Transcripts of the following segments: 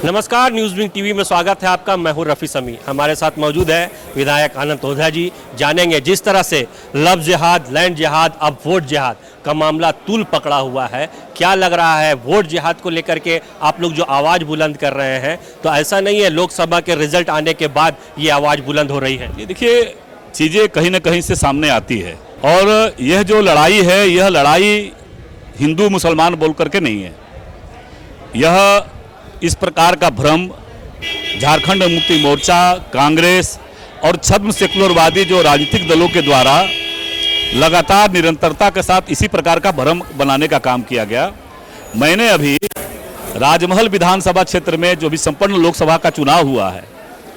नमस्कार, news wing TV में स्वागत है आपका। मैं हूं रफ़ी समी। हमारे साथ मौजूद है विधायक आनंद ओझा जी। जानेंगे जिस तरह से लव जिहाद, लैंड जिहाद, अब वोट जिहाद का मामला तूल पकड़ा हुआ है, क्या लग रहा है वोट जिहाद को लेकर के आप लोग जो आवाज़ बुलंद कर रहे हैं, तो ऐसा नहीं है लोकसभा के रिजल्ट आने के बाद ये आवाज़ बुलंद हो रही है? ये देखिए, चीज़ें कहीं ना कहीं से सामने आती है और यह जो लड़ाई है, यह लड़ाई हिंदू मुसलमान बोल करके नहीं है। यह इस प्रकार का भ्रम झारखंड मुक्ति मोर्चा, कांग्रेस और छद्म सेकुलरवादी जो राजनीतिक दलों के द्वारा लगातार निरंतरता के साथ इसी प्रकार का भ्रम बनाने का काम किया गया। मैंने अभी राजमहल विधानसभा क्षेत्र में जो भी संपन्न लोकसभा का चुनाव हुआ है,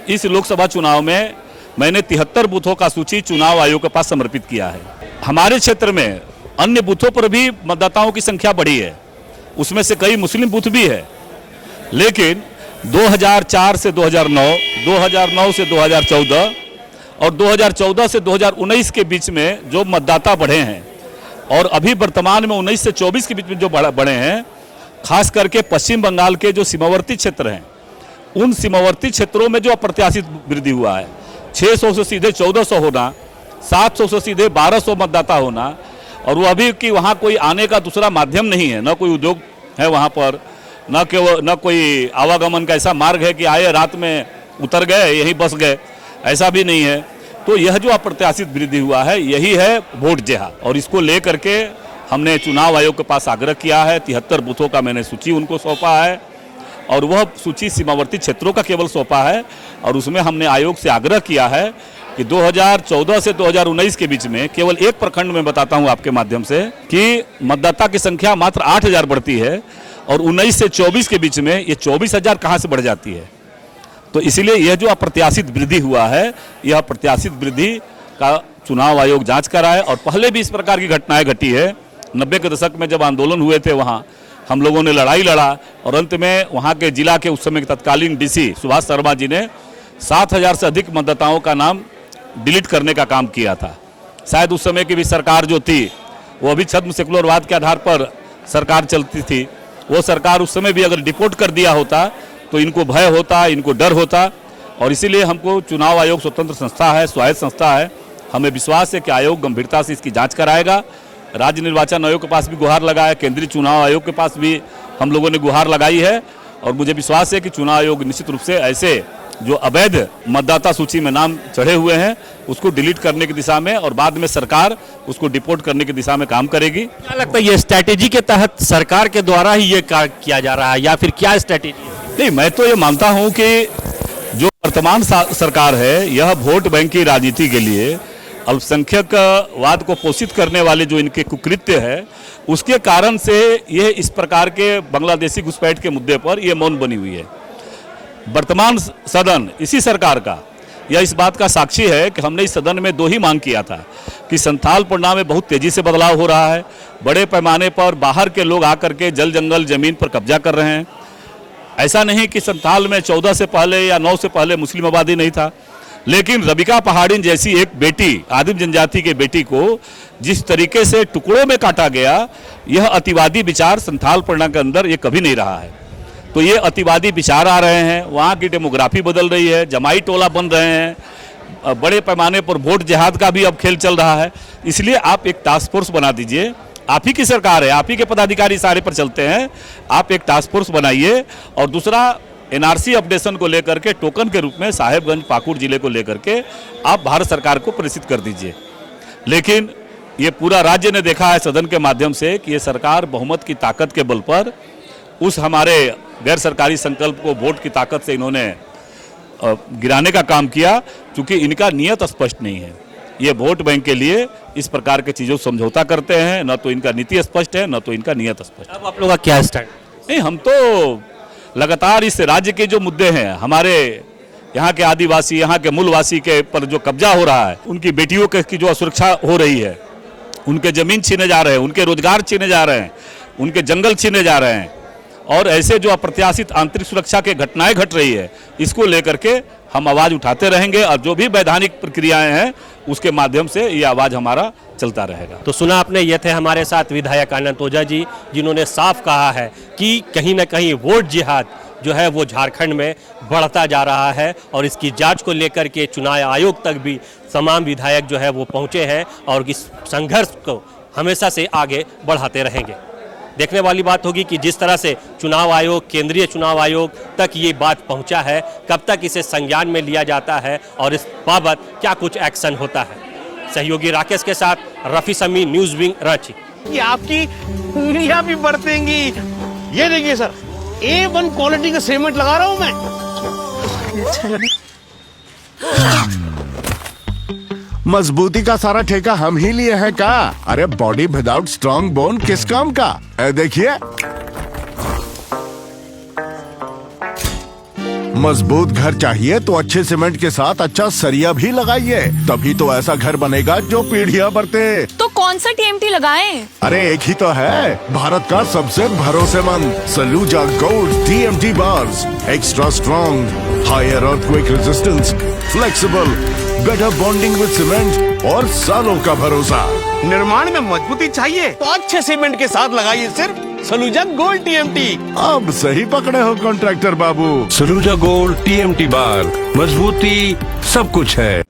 इस लोकसभा चुनाव में मैंने 73 बूथों का सूची चुनाव आयोग के पास समर्पित किया है। हमारे क्षेत्र में अन्य बूथों पर भी मतदाताओं की संख्या बढ़ी है, उसमें से कई मुस्लिम बूथ भी है। लेकिन 2004 से 2009, 2009 से 2014 और 2014 से 2019 के बीच में जो मतदाता बढ़े हैं और अभी वर्तमान में 19 से 24 के बीच में जो बढ़े हैं, खास करके पश्चिम बंगाल के जो सीमावर्ती क्षेत्र हैं, उन सीमावर्ती क्षेत्रों में जो अप्रत्याशित वृद्धि हुआ है, 600 से सीधे 1400 होना, 700 से सीधे 1200 मतदाता होना, और वो अभी कि वहाँ कोई आने का दूसरा माध्यम नहीं है, न कोई उद्योग है वहाँ पर, न कोई आवागमन का ऐसा मार्ग है कि आए रात में उतर गए यहीं बस गए, ऐसा भी नहीं है। तो यह जो अप्रत्याशित वृद्धि हुआ है, यही है वोट जिहाद, और इसको लेकर के हमने चुनाव आयोग के पास आग्रह किया है। 73 बूथों का मैंने सूची उनको सौंपा है और वह सूची सीमावर्ती क्षेत्रों का केवल सौंपा है, और उसमें हमने आयोग से आग्रह किया है कि 2014 से 2019 के बीच में केवल एक प्रखंड में बताता हूं आपके माध्यम से कि मतदाता की संख्या मात्र 8000 बढ़ती है, और 19 से 24 के बीच में ये 24000 कहाँ से बढ़ जाती है। तो इसीलिए यह जो अप्रत्याशित वृद्धि हुआ है, यह अप्रत्याशित वृद्धि का चुनाव आयोग जांच कराए। और पहले भी इस प्रकार की घटनाएं घटी है। 90 के दशक में जब आंदोलन हुए थे, वहाँ हम लोगों ने लड़ाई लड़ा और अंत में वहाँ के जिला के उस समय के तत्कालीन डीसी सुभाष शर्मा जी ने 7000 से अधिक मतदाताओं का नाम डिलीट करने का काम किया था। शायद उस समय की भी सरकार जो थी, वो अभी छद्म सेकुलरवाद के आधार पर सरकार चलती थी। वो सरकार उस समय भी अगर डिपोर्ट कर दिया होता तो इनको भय होता, इनको डर होता। और इसीलिए हमको चुनाव आयोग स्वतंत्र संस्था है, स्वायत्त संस्था है, हमें विश्वास है कि आयोग गंभीरता से इसकी जांच कराएगा। राज्य निर्वाचन आयोग के पास भी गुहार लगा है, केंद्रीय चुनाव आयोग के पास भी हम लोगों ने गुहार लगाई है, और मुझे विश्वास है कि चुनाव आयोग निश्चित रूप से ऐसे जो अवैध मतदाता सूची में नाम चढ़े हुए हैं उसको डिलीट करने की दिशा में, और बाद में सरकार उसको डिपोर्ट करने की दिशा में काम करेगी। क्या लगता है ये स्ट्रैटेजी के तहत सरकार के द्वारा ही ये किया जा रहा है, या फिर क्या स्ट्रैटेजी है? नहीं, मैं तो ये मानता हूं कि जो वर्तमान सरकार है, यह वोट बैंक की राजनीति के लिए अल्पसंख्यकवाद को पोषित करने वाले जो इनके कुकृत्य है, उसके कारण से यह इस प्रकार के बांग्लादेशी घुसपैठ के मुद्दे पर यह मौन बनी हुई है। वर्तमान सदन इसी सरकार का यह इस बात का साक्षी है कि हमने इस सदन में 2 ही मांग किया था कि संथाल पन्ना में बहुत तेजी से बदलाव हो रहा है। बड़े पैमाने पर बाहर के लोग आकर के जल जंगल जमीन पर कब्जा कर रहे हैं। ऐसा नहीं कि संथाल में 14 से पहले या 9 से पहले मुस्लिम आबादी नहीं था, लेकिन रबिका पहाड़िन जैसी एक बेटी, आदिम जनजाति के बेटी को जिस तरीके से टुकड़ों में काटा गया, यह अतिवादी विचार संथाल पन्ना के अंदर ये कभी नहीं रहा है। तो ये अतिवादी विचार आ रहे हैं, वहाँ की डेमोग्राफी बदल रही है, जमाई टोला बन रहे हैं, बड़े पैमाने पर वोट जिहाद का भी अब खेल चल रहा है। इसलिए आप एक टास्क फोर्स बना दीजिए, आप ही की सरकार है, आप ही के पदाधिकारी सारे पर चलते हैं, आप एक टास्क फोर्स बनाइए। और दूसरा, एनआरसी अपडेशन को लेकर के टोकन के रूप में साहेबगंज पाकुड़ जिले को लेकर के आप भारत सरकार को प्रेषित कर दीजिए। लेकिन ये पूरा राज्य ने देखा है सदन के माध्यम से कि ये सरकार बहुमत की ताकत के बल पर उस हमारे गैर सरकारी संकल्प को वोट की ताकत से इन्होंने गिराने का काम किया, क्योंकि इनका नियत स्पष्ट नहीं है। ये वोट बैंक के लिए इस प्रकार के चीज़ों समझौता करते हैं, न तो इनका नीति स्पष्ट है, न तो इनका नियत स्पष्ट है। अब आप लोगों का क्या स्टैंड? नहीं, हम तो लगातार इस राज्य के जो मुद्दे हैं, हमारे यहाँ के आदिवासी, यहाँ के मूलवासी के पर जो कब्जा हो रहा है, उनकी बेटियों की जो असुरक्षा हो रही है, उनके ज़मीन छीने जा रहे हैं, उनके रोजगार छीने जा रहे हैं, उनके जंगल छीने जा रहे हैं, और ऐसे जो अप्रत्याशित आंतरिक सुरक्षा के घटनाएं घट रही है, इसको लेकर के हम आवाज़ उठाते रहेंगे और जो भी वैधानिक प्रक्रियाएं हैं उसके माध्यम से ये आवाज़ हमारा चलता रहेगा। तो सुना आपने, ये थे हमारे साथ विधायक आनंद ओझा जी, जिन्होंने साफ कहा है कि कहीं ना कहीं वोट जिहाद जो है वो झारखंड में बढ़ता जा रहा है और इसकी जांच को लेकर के चुनाव आयोग तक भी तमाम विधायक जो है वो पहुंचे हैं और इस संघर्ष को हमेशा से आगे बढ़ाते रहेंगे। देखने वाली बात होगी कि जिस तरह से चुनाव आयोग, केंद्रीय चुनाव आयोग तक ये बात पहुंचा है, कब तक इसे संज्ञान में लिया जाता है और इस बाबत क्या कुछ एक्शन होता है। सहयोगी राकेश के साथ रफी समी, न्यूज़ विंग, रांची। ये आपकी उंगलियां भी बरतेंगी। ये देखिए सर, A1 क्वालिटी का सीमेंट लगा रहा हूं मैं। मजबूती का सारा ठेका हम ही लिए हैं का? अरे बॉडी विदाउट स्ट्रॉन्ग बोन किस काम का? देखिए, मजबूत घर चाहिए तो अच्छे सीमेंट के साथ अच्छा सरिया भी लगाइए, तभी तो ऐसा घर बनेगा जो पीढ़ियां बरते। तो कौन सा TMT लगाएं? अरे एक ही तो है, भारत का सबसे भरोसेमंद Saluja gold TMT bars. Extra strong, higher earthquake resistance, flexible, better bonding with cement और सालों का भरोसा। निर्माण में मजबूती चाहिए तो अच्छे सीमेंट के साथ लगाइए सिर्फ सलूजा गोल्ड TMT। अब सही पकड़े हो कॉन्ट्रैक्टर बाबू। सलूजा गोल्ड TMT बार, मजबूती सब कुछ है।